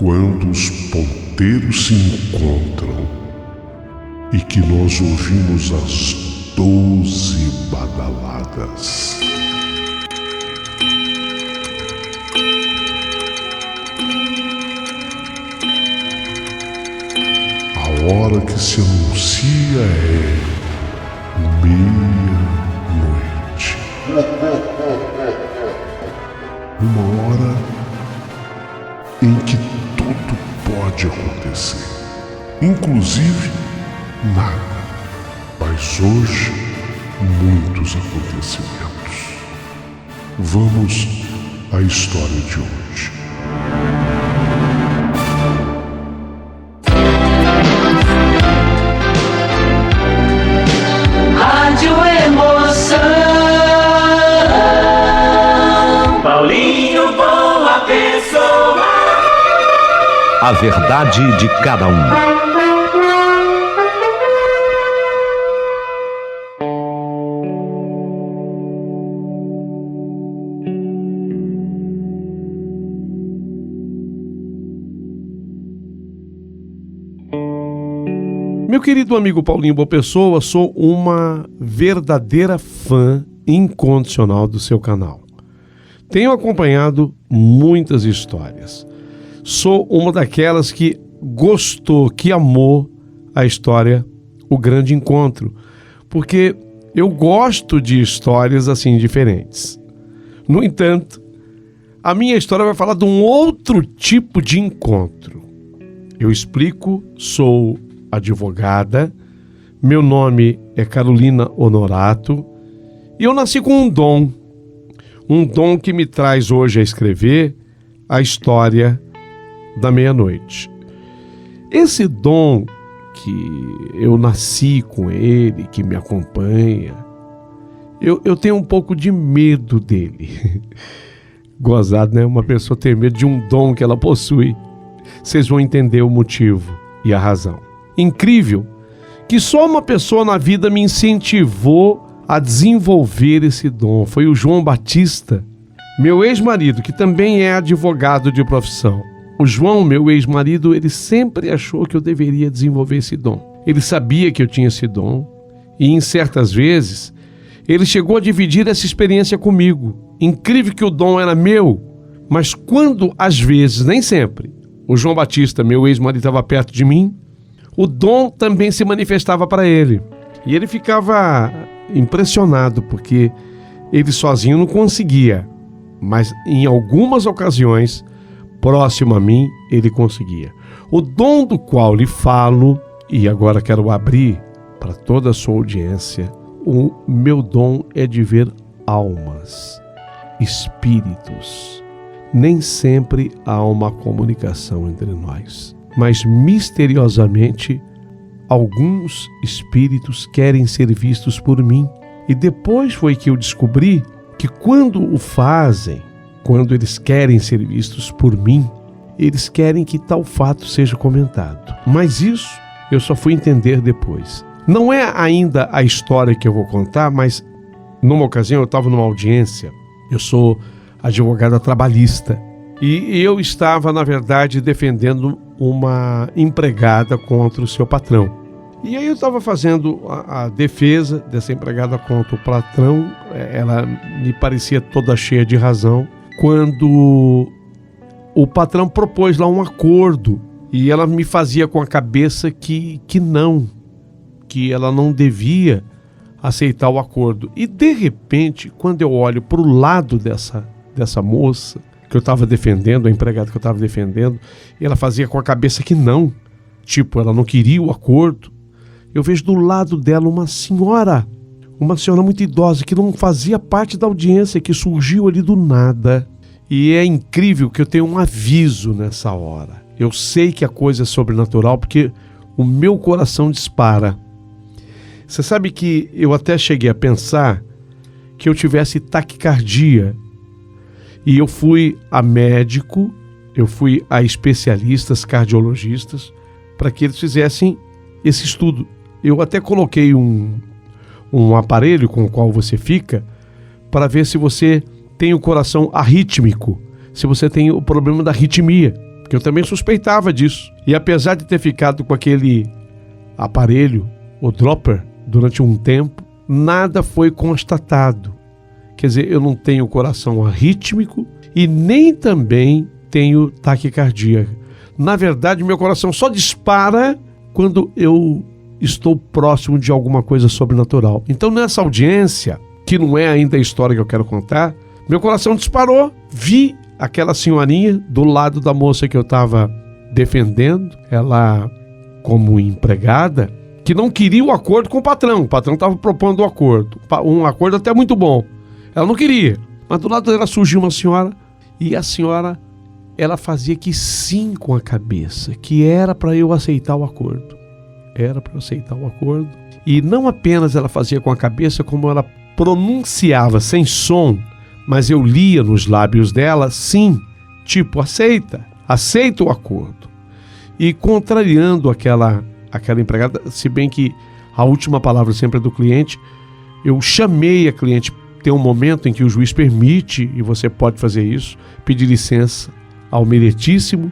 Quando os ponteiros se encontram e que nós ouvimos as 12 badaladas. A hora que se anuncia é meia-noite. Uma hora em que tudo pode acontecer, inclusive nada. Mas hoje, muitos acontecimentos. Vamos à história de hoje. Rádio Emoção. Paulinho Boa Pessoa. A verdade de cada um. Meu querido amigo Paulinho Boa Pessoa, sou uma verdadeira fã incondicional do seu canal. Tenho acompanhado muitas histórias. Sou uma daquelas que gostou, que amou a história O Grande Encontro, porque eu gosto de histórias assim diferentes. No entanto, a minha história vai falar de um outro tipo de encontro. Eu explico, sou advogada, meu nome é Carolina Honorato e eu nasci com um dom que me traz hoje a escrever a história da meia-noite. Esse dom que eu nasci com ele, que me acompanha, eu tenho um pouco de medo dele. Gozado, né? Uma pessoa ter medo de um dom que ela possui. Vocês vão entender o motivo e a razão. Incrível que só uma pessoa na vida me incentivou a desenvolver esse dom. Foi o João Batista, meu ex-marido, que também é advogado de profissão. O João, meu ex-marido, ele sempre achou que eu deveria desenvolver esse dom. Ele sabia que eu tinha esse dom e, em certas vezes, ele chegou a dividir essa experiência comigo. Incrível que o dom era meu, mas quando, às vezes, nem sempre, o João Batista, meu ex-marido, estava perto de mim, o dom também se manifestava para ele. E ele ficava impressionado, porque ele sozinho não conseguia. Mas em algumas ocasiões, próximo a mim, ele conseguia. O dom do qual lhe falo, e agora quero abrir para toda a sua audiência, o meu dom é de ver almas, espíritos. Nem sempre há uma comunicação entre nós, mas misteriosamente alguns espíritos querem ser vistos por mim. E depois foi que eu descobri que quando o fazem, quando eles querem ser vistos por mim, eles querem que tal fato seja comentado. Mas isso eu só fui entender depois. Não é ainda a história que eu vou contar, mas numa ocasião eu estava numa audiência, eu sou advogada trabalhista, e eu estava, na verdade, defendendo uma empregada contra o seu patrão. E aí eu estava fazendo a defesa dessa empregada contra o patrão. Ela me parecia toda cheia de razão, quando o patrão propôs lá um acordo, e ela me fazia com a cabeça que ela não devia aceitar o acordo. E de repente, quando eu olho para o lado dessa moça que eu estava defendendo, a empregada que eu estava defendendo, ela fazia com a cabeça que não, tipo, ela não queria o acordo. Eu vejo do lado dela uma senhora muito idosa, que não fazia parte da audiência, que surgiu ali do nada. E é incrível que eu tenho um aviso nessa hora. Eu sei que a coisa é sobrenatural, porque o meu coração dispara. Você sabe que eu até cheguei a pensar que eu tivesse taquicardia. E eu fui a médico, eu fui a especialistas, cardiologistas, para que eles fizessem esse estudo. Eu até coloquei um aparelho com o qual você fica, para ver se você tem o coração arrítmico, se você tem o problema da arritmia. porque eu também suspeitava disso. E apesar de ter ficado com aquele aparelho, o dropper, durante um tempo, nada foi constatado. Quer dizer, eu não tenho coração arrítmico e nem também tenho taquicardia. Na verdade, meu coração só dispara quando eu estou próximo de alguma coisa sobrenatural. Então, nessa audiência, que não é ainda a história que eu quero contar, meu coração disparou, vi aquela senhorinha do lado da moça que eu estava defendendo, ela como empregada, que não queria o acordo com o patrão estava propondo um acordo até muito bom. Ela não queria, mas do lado dela surgiu uma senhora, e a senhora, ela fazia que sim com a cabeça, que era para eu aceitar o acordo. Era para eu aceitar o acordo. E não apenas ela fazia com a cabeça, como ela pronunciava sem som, mas eu lia nos lábios dela, sim, tipo, aceita o acordo. E contrariando aquela empregada, se bem que a última palavra sempre é do cliente, eu chamei a cliente, tem um momento em que o juiz permite, e você pode fazer isso, pedir licença ao meritíssimo,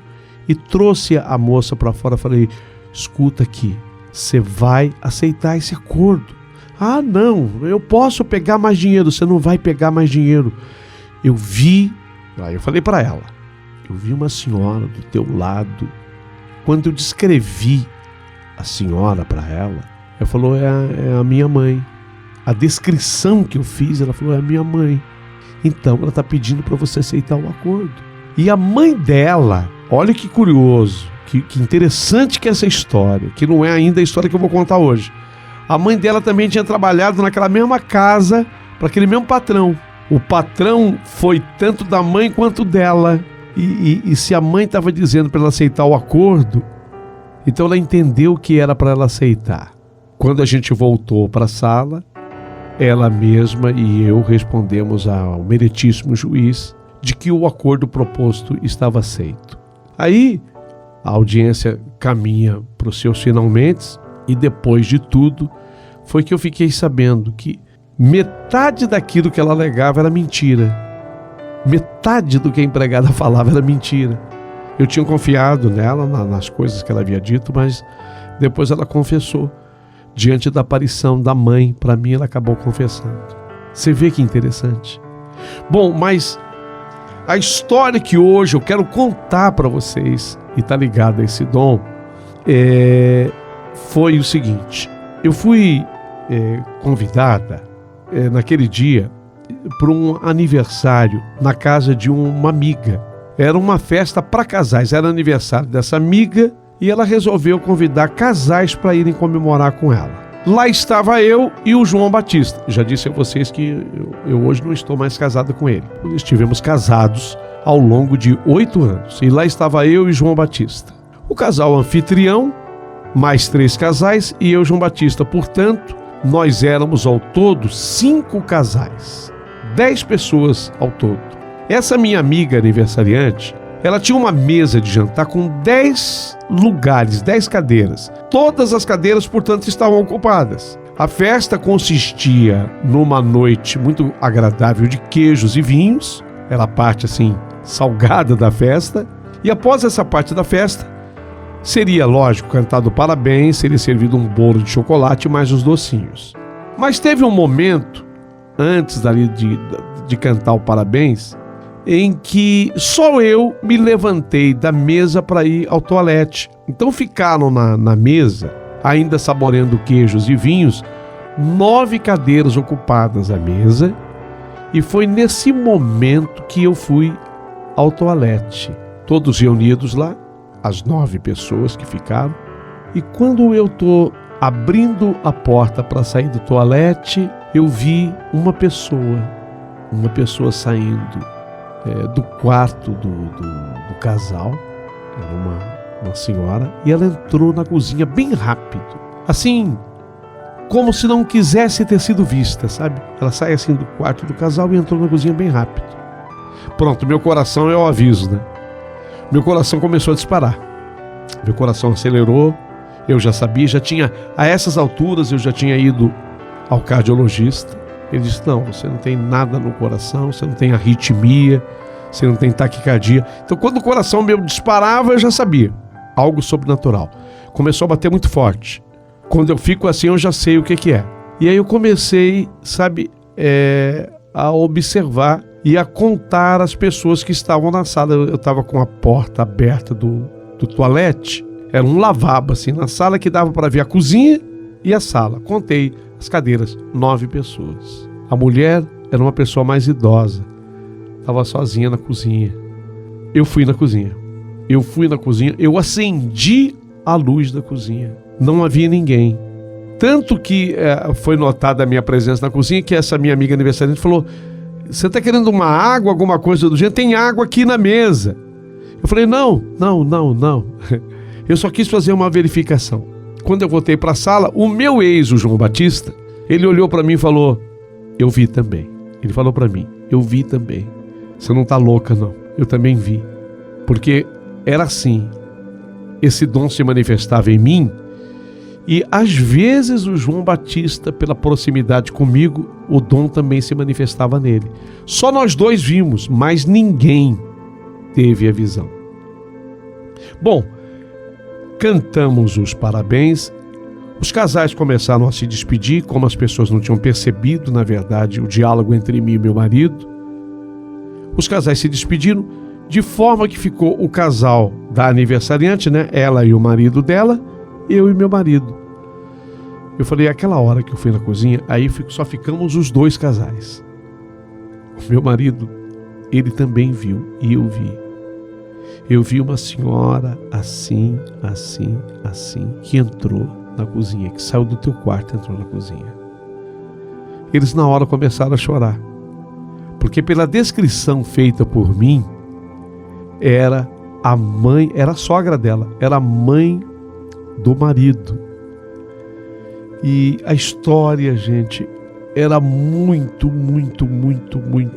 e trouxe a moça para fora, falei, escuta aqui, você vai aceitar esse acordo. Ah, não, eu posso pegar mais dinheiro. Você não vai pegar mais dinheiro. Eu falei para ela, eu vi uma senhora do teu lado. Quando eu descrevi a senhora para ela, ela falou, é a minha mãe. A descrição que eu fiz, ela falou, é a minha mãe. Então, ela está pedindo para você aceitar o acordo. E a mãe dela, olha que curioso, que interessante que é essa história, que não é ainda a história que eu vou contar hoje. A mãe dela também tinha trabalhado naquela mesma casa para aquele mesmo patrão. O patrão foi tanto da mãe quanto dela. E se a mãe estava dizendo para ela aceitar o acordo, então ela entendeu que era para ela aceitar. Quando a gente voltou para a sala, ela mesma e eu respondemos ao meritíssimo juiz de que o acordo proposto estava aceito. Aí a audiência caminha para os seus finalmente, e depois de tudo foi que eu fiquei sabendo que metade daquilo que ela alegava era mentira. Metade do que a empregada falava era mentira. Eu tinha confiado nela, nas coisas que ela havia dito, mas depois ela confessou. Diante da aparição da mãe, para mim ela acabou confessando. Você vê que interessante. Bom, mas a história que hoje eu quero contar para vocês, e está ligada a esse dom, foi o seguinte. Eu fui convidada naquele dia para um aniversário na casa de uma amiga. Era uma festa para casais, era aniversário dessa amiga e ela resolveu convidar casais para irem comemorar com ela. Lá estava eu e o João Batista. Já disse a vocês que eu hoje não estou mais casado com ele. Estivemos casados ao longo de 8 anos. E lá estava eu e João Batista. O casal anfitrião, mais 3 casais e eu, João Batista. Portanto, nós éramos ao todo 5 casais. 10 pessoas ao todo. Essa minha amiga aniversariante, ela tinha uma mesa de jantar com 10 lugares, 10 cadeiras. Todas as cadeiras, portanto, estavam ocupadas. A festa consistia numa noite muito agradável de queijos e vinhos. Era a parte, assim, salgada da festa. E após essa parte da festa, seria, lógico, cantado parabéns, seria servido um bolo de chocolate e mais os docinhos. Mas teve um momento, antes dali de cantar o parabéns, em que só eu me levantei da mesa para ir ao toalete. Então ficaram na mesa, ainda saboreando queijos e vinhos, 9 cadeiras ocupadas à mesa, e foi nesse momento que eu fui ao toalete. Todos reunidos lá, as 9 pessoas que ficaram, e quando eu estou abrindo a porta para sair do toalete, eu vi uma pessoa saindo do quarto do casal. Era uma senhora, e ela entrou na cozinha bem rápido, assim, como se não quisesse ter sido vista, sabe? Ela sai assim do quarto do casal e entrou na cozinha bem rápido. Pronto, meu coração é o aviso, né? Meu coração começou a disparar. Meu coração acelerou. Eu já sabia, a essas alturas eu já tinha ido ao cardiologista. Ele disse, não, você não tem nada no coração, você não tem arritmia, você não tem taquicardia. Então, quando o coração meu disparava, eu já sabia. Algo sobrenatural. Começou a bater muito forte. Quando eu fico assim, eu já sei o que é. E aí eu comecei, sabe, a observar e a contar as pessoas que estavam na sala. Eu estava com a porta aberta do toalete. Era um lavabo, assim, na sala, que dava para ver a cozinha e a sala. Contei as cadeiras, 9 pessoas. A mulher era uma pessoa mais idosa. Estava sozinha na cozinha. Eu fui na cozinha. Eu acendi a luz da cozinha. Não havia ninguém. Tanto que foi notada a minha presença na cozinha, que essa minha amiga aniversariante falou: você está querendo uma água, alguma coisa do gênero? Tem água aqui na mesa. Eu falei: não. Eu só quis fazer uma verificação. Quando eu voltei para a sala, o meu ex, o João Batista, ele olhou para mim e falou: eu vi também. Ele falou para mim: eu vi também. Você não está louca, não. Eu também vi. Porque era assim. Esse dom se manifestava em mim. E às vezes o João Batista, pela proximidade comigo, o dom também se manifestava nele. Só nós dois vimos, mas ninguém teve a visão. Bom, cantamos os parabéns. Os casais começaram a se despedir, como as pessoas não tinham percebido, na verdade, o diálogo entre mim e meu marido. Os casais se despediram, de forma que ficou o casal da aniversariante, né? Ela e o marido dela, eu e meu marido. Eu falei: aquela hora que eu fui na cozinha, aí só ficamos os 2 casais. O meu marido, ele também viu, e eu vi. Eu vi uma senhora assim, que entrou na cozinha, que saiu do teu quarto e entrou na cozinha. Eles na hora começaram a chorar, porque pela descrição feita por mim, era a mãe, era a sogra dela, era a mãe do marido. E a história, gente, era muito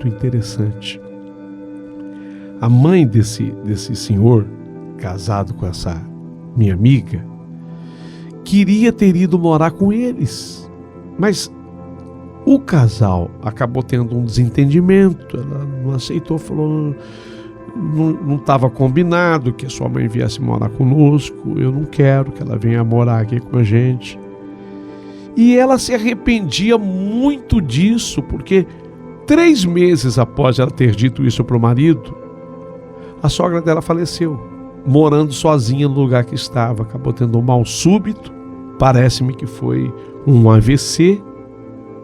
interessante. A mãe desse senhor, casado com essa minha amiga, queria ter ido morar com eles, mas o casal acabou tendo um desentendimento. Ela não aceitou, falou: não estava combinado que a sua mãe viesse morar conosco, eu não quero que ela venha morar aqui com a gente. E ela se arrependia muito disso, porque 3 meses após ela ter dito isso para o marido, a sogra dela faleceu, morando sozinha no lugar que estava. Acabou tendo um mal súbito, parece-me que foi um AVC.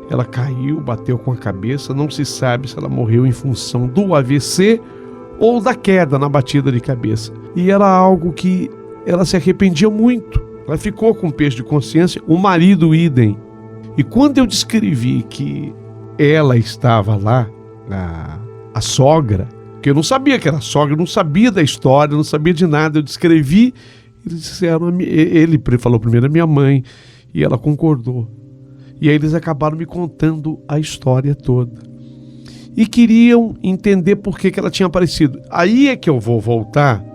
Ela caiu, bateu com a cabeça, não se sabe se ela morreu em função do AVC ou da queda na batida de cabeça. E era algo que ela se arrependia muito. Ela ficou com peso de consciência, o marido idem. E quando eu descrevi que ela estava lá, a sogra, que eu não sabia que era sogra, eu não sabia da história, não sabia de nada, eu descrevi, eles disseram, ele falou primeiro a minha mãe, e ela concordou. E aí eles acabaram me contando a história toda. E queriam entender por que ela tinha aparecido. Aí é que eu vou voltar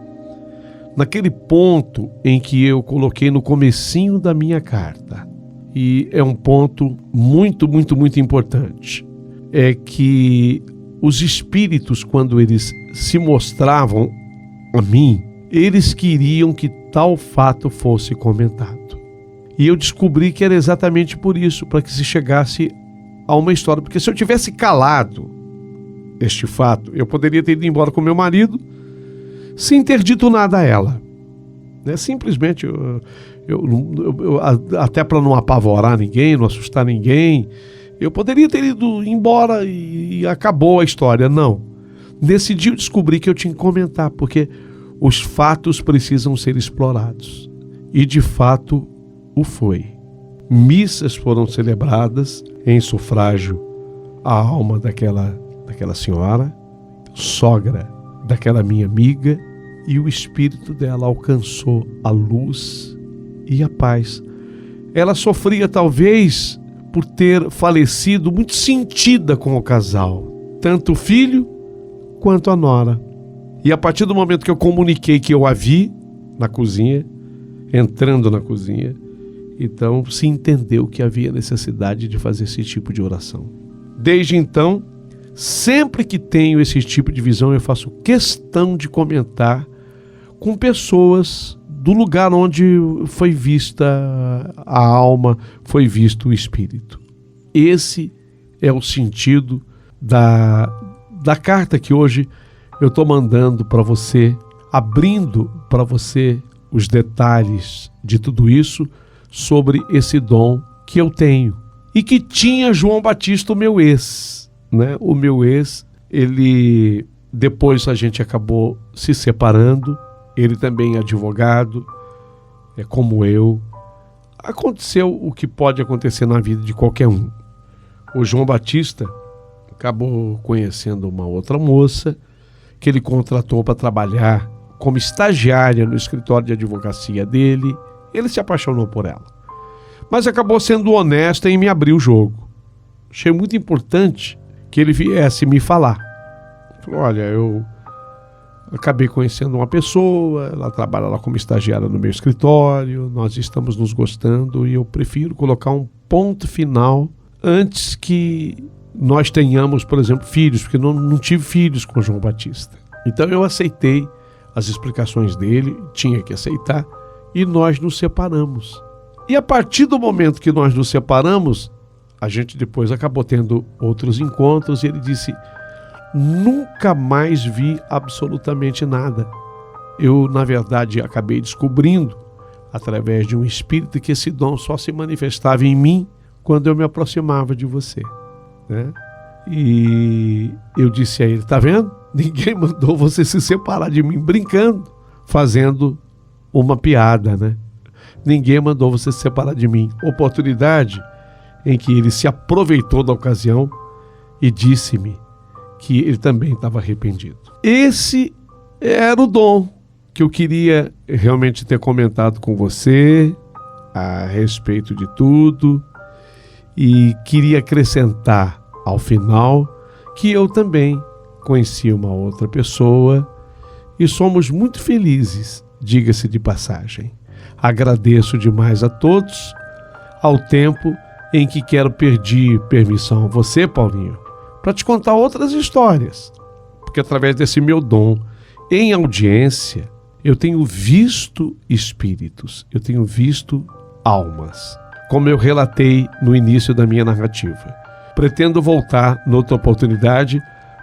naquele ponto em que eu coloquei no comecinho da minha carta. E é um ponto muito importante. É que os espíritos, quando eles se mostravam a mim, eles queriam que tal fato fosse comentado. E eu descobri que era exatamente por isso, para que se chegasse a uma história. Porque se eu tivesse calado este fato, eu poderia ter ido embora com meu marido sem ter dito nada a ela. Simplesmente, até para não apavorar ninguém, não assustar ninguém, eu poderia ter ido embora e acabou a história. Não. Nesse dia eu descobri que eu tinha que comentar, porque os fatos precisam ser explorados. E de fato o foi. Missas foram celebradas em sufrágio à alma daquela senhora, sogra daquela minha amiga, e o espírito dela alcançou a luz e a paz. Ela sofria talvez por ter falecido muito sentida com o casal, tanto o filho quanto a nora. E a partir do momento que eu comuniquei que eu a vi na cozinha, entrando na cozinha, então se entendeu que havia necessidade de fazer esse tipo de oração. Desde então, sempre que tenho esse tipo de visão, eu faço questão de comentar com pessoas do lugar onde foi vista a alma, foi visto o espírito. Esse é o sentido da carta que hoje eu estou mandando para você, abrindo para você os detalhes de tudo isso sobre esse dom que eu tenho e que tinha João Batista, o meu ex, né? O meu ex, ele depois a gente acabou se separando. Ele também é advogado, é como eu. Aconteceu o que pode acontecer na vida de qualquer um. O João Batista acabou conhecendo uma outra moça que ele contratou para trabalhar como estagiária no escritório de advocacia dele. Ele se apaixonou por ela, mas acabou sendo honesta em me abrir o jogo. Achei muito importante que ele viesse me falar. Falou: olha, eu acabei conhecendo uma pessoa, ela trabalha lá como estagiária no meu escritório, nós estamos nos gostando e eu prefiro colocar um ponto final antes que nós tenhamos, por exemplo, filhos, porque não tive filhos com o João Batista. Então eu aceitei as explicações dele, tinha que aceitar, e nós nos separamos. E a partir do momento que nós nos separamos, a gente depois acabou tendo outros encontros e ele disse: nunca mais vi absolutamente nada. Eu, na verdade, acabei descobrindo, através de um espírito, que esse dom só se manifestava em mim quando eu me aproximava de você, né? E eu disse a ele: tá vendo? Ninguém mandou você se separar de mim, brincando, fazendo uma piada, né? Ninguém mandou você se separar de mim. Oportunidade em que ele se aproveitou da ocasião e disse-me que ele também estava arrependido. Esse era o dom que eu queria realmente ter comentado com você a respeito de tudo, e queria acrescentar ao final que eu também conheci uma outra pessoa e somos muito felizes, diga-se de passagem. Agradeço demais a todos, ao tempo em que quero pedir permissão a você, Paulinho, para te contar outras histórias, porque através desse meu dom em audiência, eu tenho visto espíritos, eu tenho visto almas, como eu relatei no início da minha narrativa. Pretendo voltar noutra oportunidade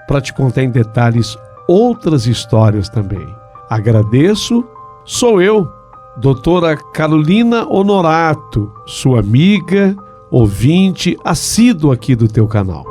para te contar em detalhes outras histórias também. Agradeço, sou eu, doutora Carolina Honorato, sua amiga, ouvinte assíduo aqui do teu canal.